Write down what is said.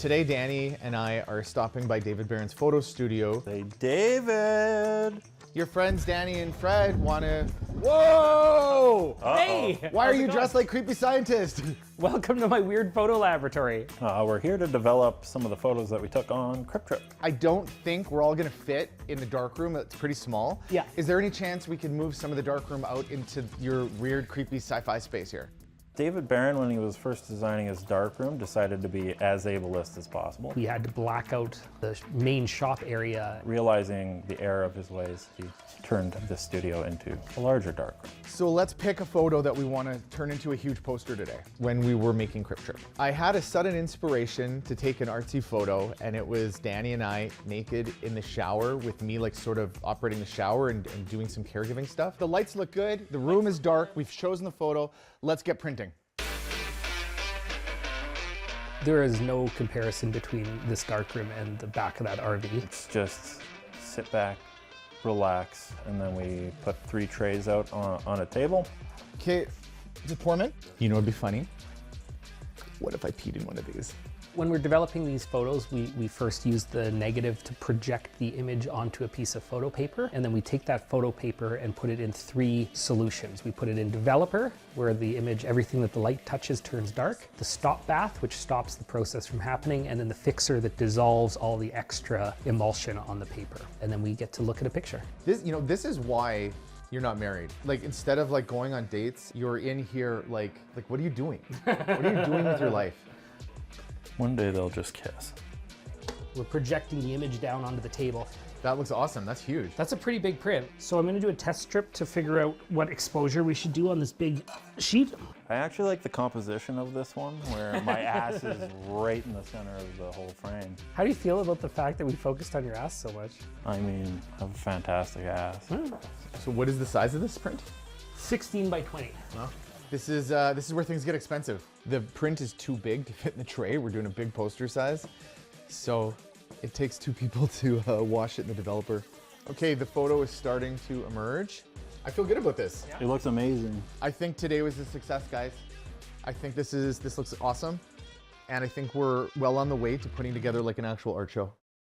Today, Danny and I are stopping by David Barron's photo studio. Hey, David! Your friends Danny and Fred want to... Whoa! Hey! Why are you dressed like creepy scientist? Welcome to my weird photo laboratory. We're here to develop some of the photos that we took on Crip Trip. I don't think we're all going to fit in the darkroom. It's pretty small. Yeah. Is there any chance we can move some of the darkroom out into your weird, creepy sci-fi space here? David Barron, when he was first designing his darkroom, decided to be as ableist as possible. We had to black out the main shop area. Realizing the error of his ways, he turned the studio into a larger darkroom. So let's pick a photo that we want to turn into a huge poster today. When we were making Crip Trip, I had a sudden inspiration to take an artsy photo, and it was Danny and I naked in the shower with me like sort of operating the shower and doing some caregiving stuff. The lights look good, the room is dark, we've chosen the photo, let's get printing. There is no comparison between this darkroom and the back of that RV. It's just sit back, relax, and then we put 3 trays out on a table. Okay, just pour them in. You know what'd be funny? What if I peed in one of these? When we're developing these photos, we first use the negative to project the image onto a piece of photo paper, and then we take that photo paper and put it in 3 solutions. We put it in developer, where the image, everything that the light touches turns dark, the stop bath, which stops the process from happening, and then the fixer that dissolves all the extra emulsion on the paper. And then we get to look at a picture. This is why you're not married. Like, instead of like going on dates, you're in here like what are you doing? What are you doing with your life? One day they'll just kiss. We're projecting the image down onto the table. That looks awesome, that's huge. That's a pretty big print. So I'm gonna do a test strip to figure out what exposure we should do on this big sheet. I actually like the composition of this one, where my ass is right in the center of the whole frame. How do you feel about the fact that we focused on your ass so much? I mean, I have a fantastic ass. So what is the size of this print? 16 by 20. Well, this is where things get expensive. The print is too big to fit in the tray. We're doing a big poster size. So it takes 2 people to wash it in the developer. Okay, the photo is starting to emerge. I feel good about this. It looks amazing. I think today was a success, guys. I think this looks awesome. And I think we're well on the way to putting together like an actual art show.